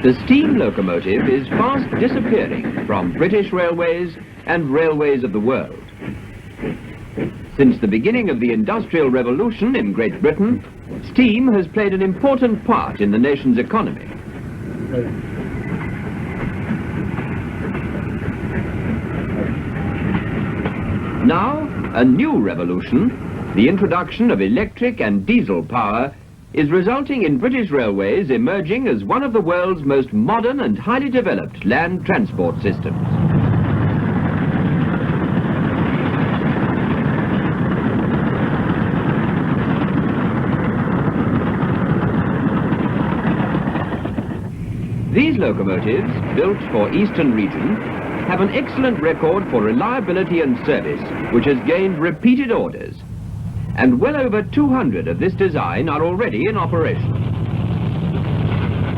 The steam locomotive is fast disappearing from British railways and railways of the world. Since the beginning of the Industrial Revolution in Great Britain, steam has played an important part in the nation's economy. Now, a new revolution, the introduction of electric and diesel power, is resulting in British railways emerging as one of the world's most modern and highly developed land transport systems. These locomotives, built for Eastern region, have an excellent record for reliability and service, which has gained repeated orders. And well over 200 of this design are already in operation.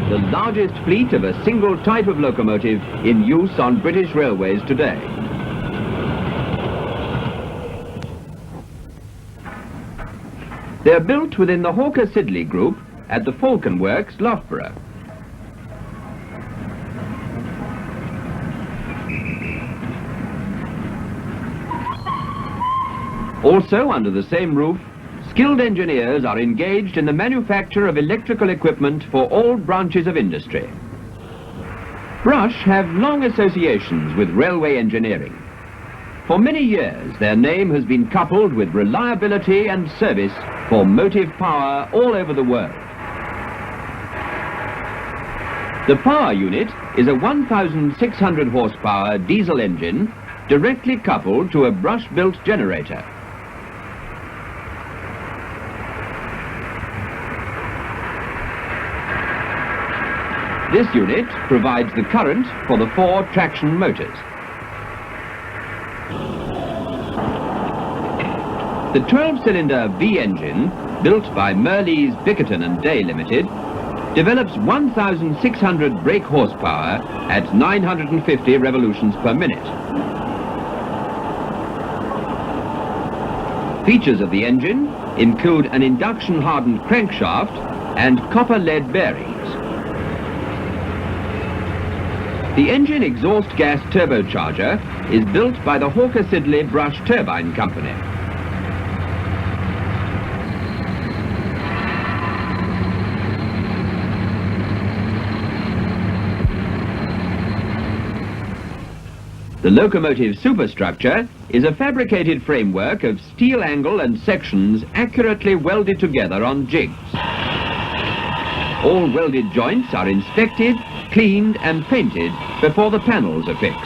The largest fleet of a single type of locomotive in use on British railways today. They're built within the Hawker-Siddeley group at the Falcon Works, Loughborough. Also, under the same roof, skilled engineers are engaged in the manufacture of electrical equipment for all branches of industry. Brush have long associations with railway engineering. For many years, their name has been coupled with reliability and service for motive power all over the world. The power unit is a 1,600 horsepower diesel engine directly coupled to a brush-built generator. This unit provides the current for the 4 traction motors. The 12-cylinder V engine, built by Merleys, Bickerton and Day Limited, develops 1,600 brake horsepower at 950 revolutions per minute. Features of the engine include an induction-hardened crankshaft and copper-lead bearings. The engine exhaust gas turbocharger is built by the Hawker-Siddeley Brush Turbine Company. The locomotive superstructure is a fabricated framework of steel angle and sections accurately welded together on jigs. All welded joints are inspected, cleaned and painted before the panels are fixed.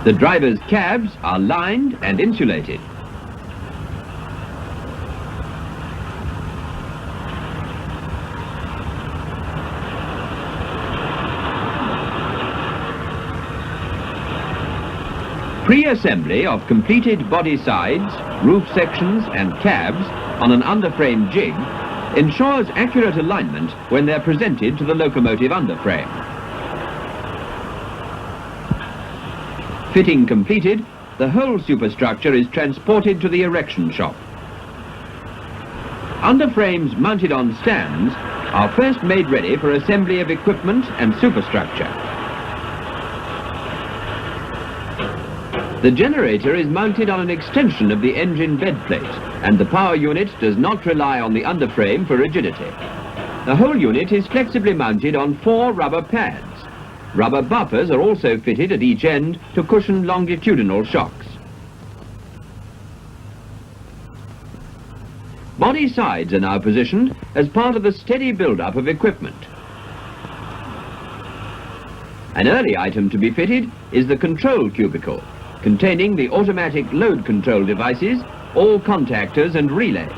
The driver's cabs are lined and insulated. Pre-assembly of completed body sides, roof sections and cabs on an underframe jig ensures accurate alignment when they're presented to the locomotive underframe. Fitting completed, the whole superstructure is transported to the erection shop. Underframes mounted on stands are first made ready for assembly of equipment and superstructure. The generator is mounted on an extension of the engine bed plate, and the power unit does not rely on the underframe for rigidity. The whole unit is flexibly mounted on 4 rubber pads. Rubber buffers are also fitted at each end to cushion longitudinal shocks. Body sides are now positioned as part of the steady build-up of equipment. An early item to be fitted is the control cubicle, containing the automatic load control devices, all contactors and relays.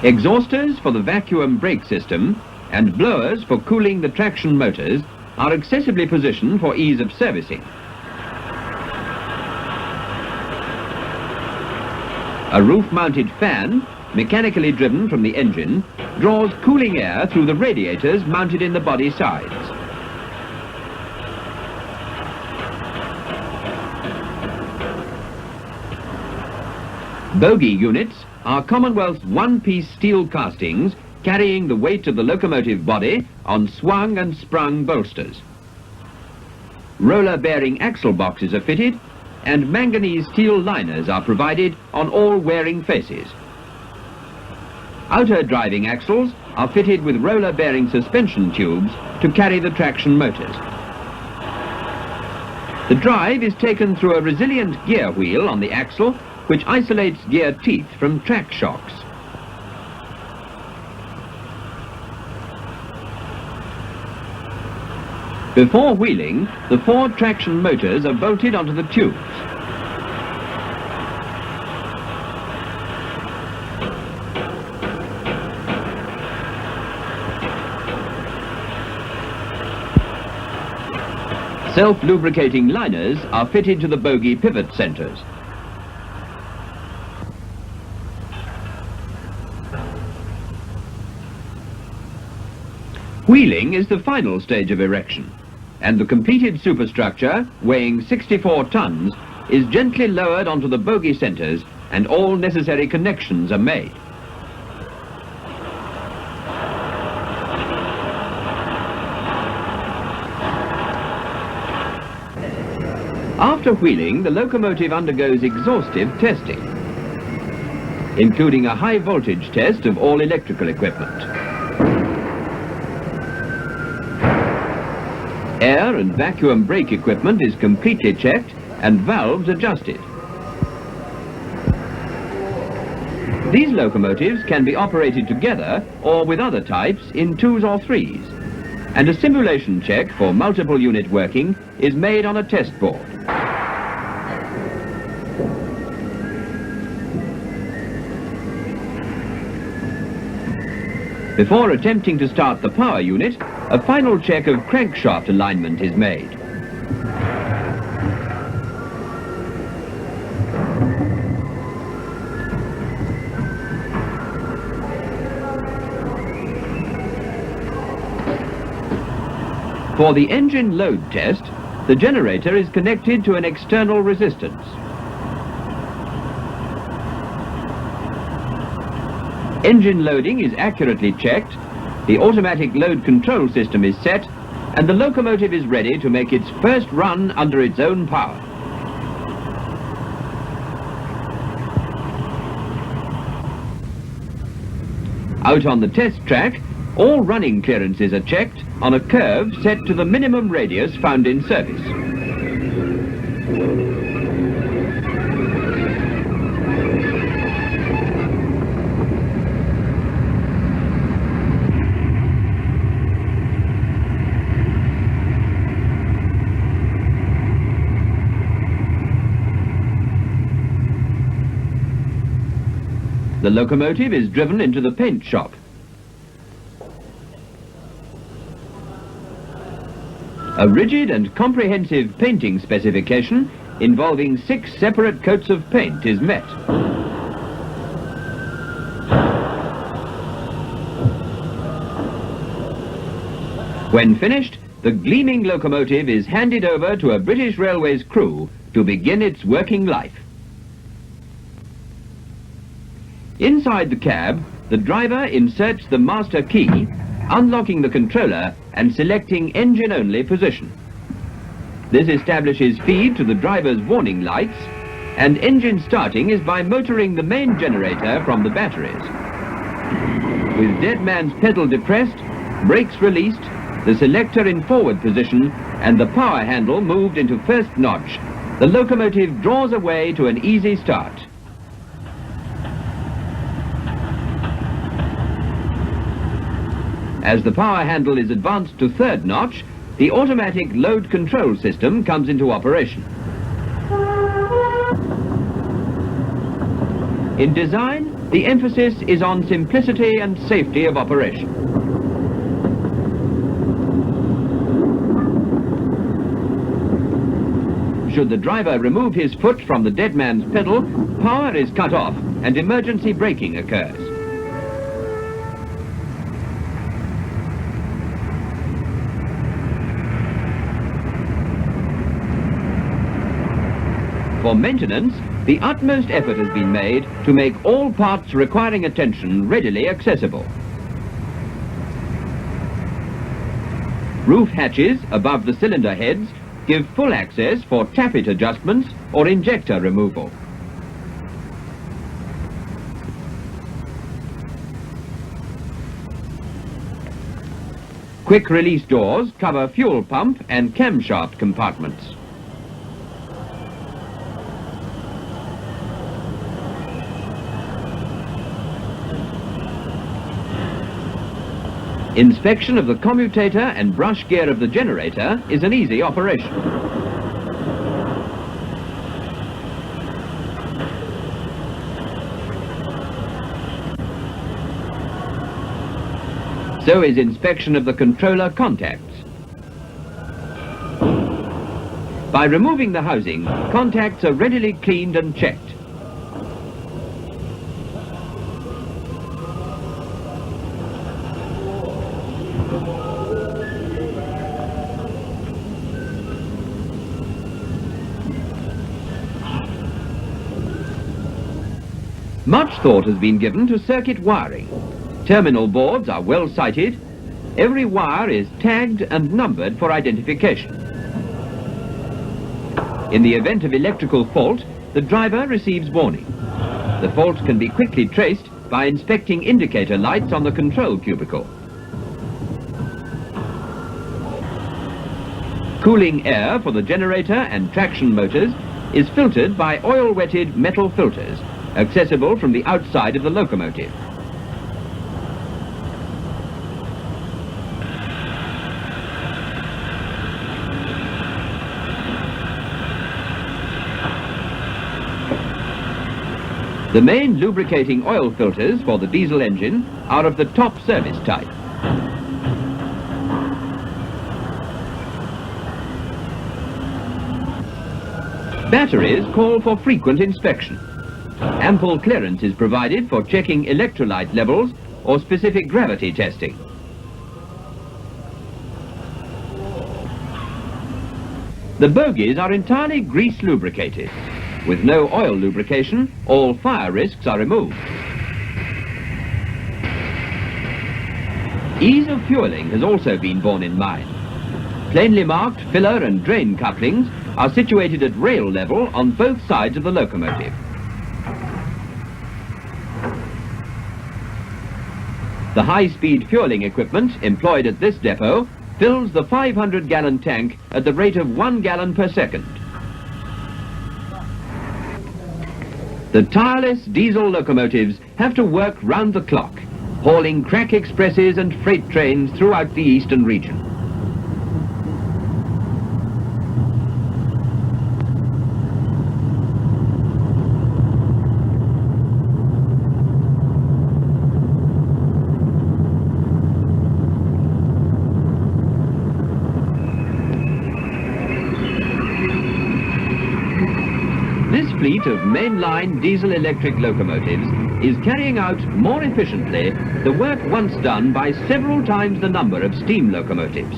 Exhausters for the vacuum brake system and blowers for cooling the traction motors are accessibly positioned for ease of servicing. A roof-mounted fan, mechanically driven from the engine, draws cooling air through the radiators mounted in the body sides. Bogie units are Commonwealth's one-piece steel castings carrying the weight of the locomotive body on swung and sprung bolsters. Roller-bearing axle boxes are fitted, and manganese steel liners are provided on all wearing faces. Outer driving axles are fitted with roller-bearing suspension tubes to carry the traction motors. The drive is taken through a resilient gear wheel on the axle, which isolates gear teeth from track shocks. Before wheeling, the 4 traction motors are bolted onto the tubes. Self-lubricating liners are fitted to the bogie pivot centres. Wheeling is the final stage of erection, and the completed superstructure, weighing 64 tons, is gently lowered onto the bogie centres and all necessary connections are made. After wheeling, the locomotive undergoes exhaustive testing, including a high voltage test of all electrical equipment. Air and vacuum brake equipment is completely checked and valves adjusted. These locomotives can be operated together or with other types in 2s or 3s, and a simulation check for multiple unit working is made on a test board. Before attempting to start the power unit, a final check of crankshaft alignment is made. For the engine load test, the generator is connected to an external resistance. Engine loading is accurately checked, the automatic load control system is set, and the locomotive is ready to make its first run under its own power. Out on the test track, all running clearances are checked on a curve set to the minimum radius found in service. The locomotive is driven into the paint shop. A rigid and comprehensive painting specification involving 6 separate coats of paint is met. When finished, the gleaming locomotive is handed over to a British Railways crew to begin its working life. Inside the cab, the driver inserts the master key, unlocking the controller and selecting engine-only position. This establishes feed to the driver's warning lights, and engine starting is by motoring the main generator from the batteries. With dead man's pedal depressed, brakes released, the selector in forward position, and the power handle moved into first notch, the locomotive draws away to an easy start. As the power handle is advanced to third notch, the automatic load control system comes into operation. In design, the emphasis is on simplicity and safety of operation. Should the driver remove his foot from the dead man's pedal, power is cut off and emergency braking occurs. For maintenance, the utmost effort has been made to make all parts requiring attention readily accessible. Roof hatches above the cylinder heads give full access for tappet adjustments or injector removal. Quick release doors cover fuel pump and camshaft compartments. Inspection of the commutator and brush gear of the generator is an easy operation. So is inspection of the controller contacts. By removing the housing, contacts are readily cleaned and checked. Much thought has been given to circuit wiring. Terminal boards are well sighted. Every wire is tagged and numbered for identification. In the event of electrical fault, the driver receives warning. The fault can be quickly traced by inspecting indicator lights on the control cubicle. Cooling air for the generator and traction motors is filtered by oil-wetted metal filters, accessible from the outside of the locomotive. The main lubricating oil filters for the diesel engine are of the top service type. Batteries call for frequent inspection. Ample clearance is provided for checking electrolyte levels or specific gravity testing. The bogies are entirely grease lubricated. With no oil lubrication, all fire risks are removed. Ease of fueling has also been borne in mind. Plainly marked filler and drain couplings are situated at rail level on both sides of the locomotive. The high-speed fueling equipment employed at this depot fills the 500-gallon tank at the rate of 1 gallon per second. The tireless diesel locomotives have to work round the clock, hauling crack expresses and freight trains throughout the eastern region. This fleet of mainline diesel-electric locomotives is carrying out more efficiently the work once done by several times the number of steam locomotives.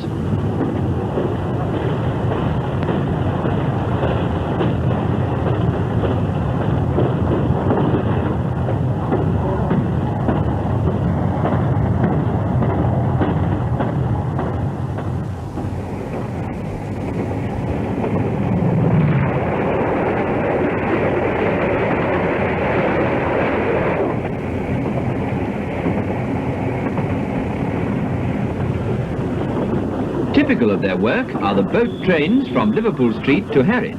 Typical of their work are the boat trains from Liverpool Street to Harwich.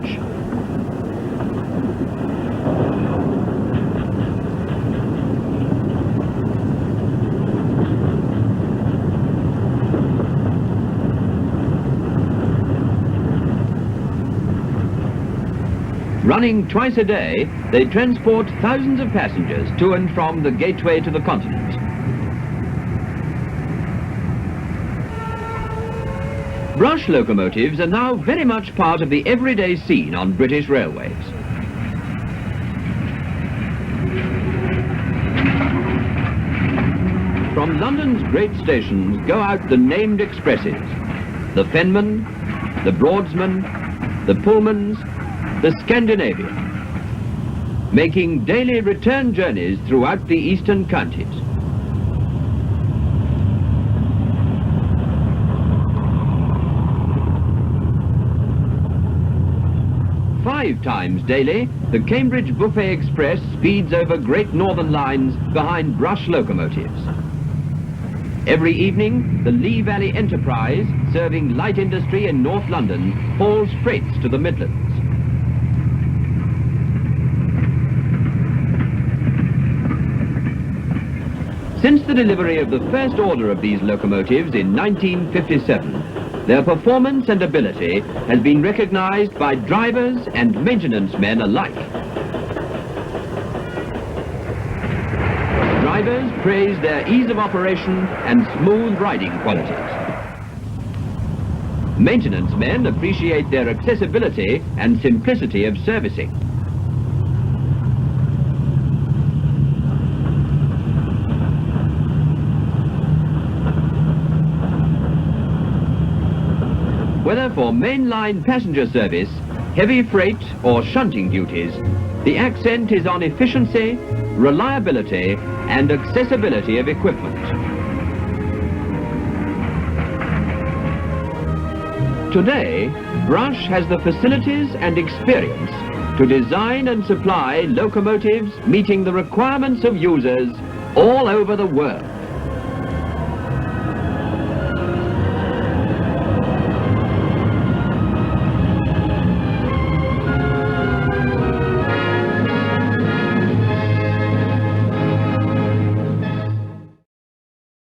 Running twice a day, they transport thousands of passengers to and from the gateway to the continent. Brush locomotives are now very much part of the everyday scene on British railways. From London's great stations go out the named expresses: the Fenman, the Broadsman, the Pullmans, the Scandinavian. making daily return journeys throughout the eastern counties. Five times daily, the Cambridge Buffet Express speeds over Great Northern lines behind Brush locomotives. Every evening, the Lee Valley Enterprise, serving light industry in North London, hauls freights to the Midlands. Since the delivery of the first order of these locomotives in 1957, their performance and ability has been recognized by drivers and maintenance men alike. Drivers praise their ease of operation and smooth riding qualities. Maintenance men appreciate their accessibility and simplicity of servicing. Whether for mainline passenger service, heavy freight or shunting duties, the accent is on efficiency, reliability and accessibility of equipment. Today, Brush has the facilities and experience to design and supply locomotives meeting the requirements of users all over the world.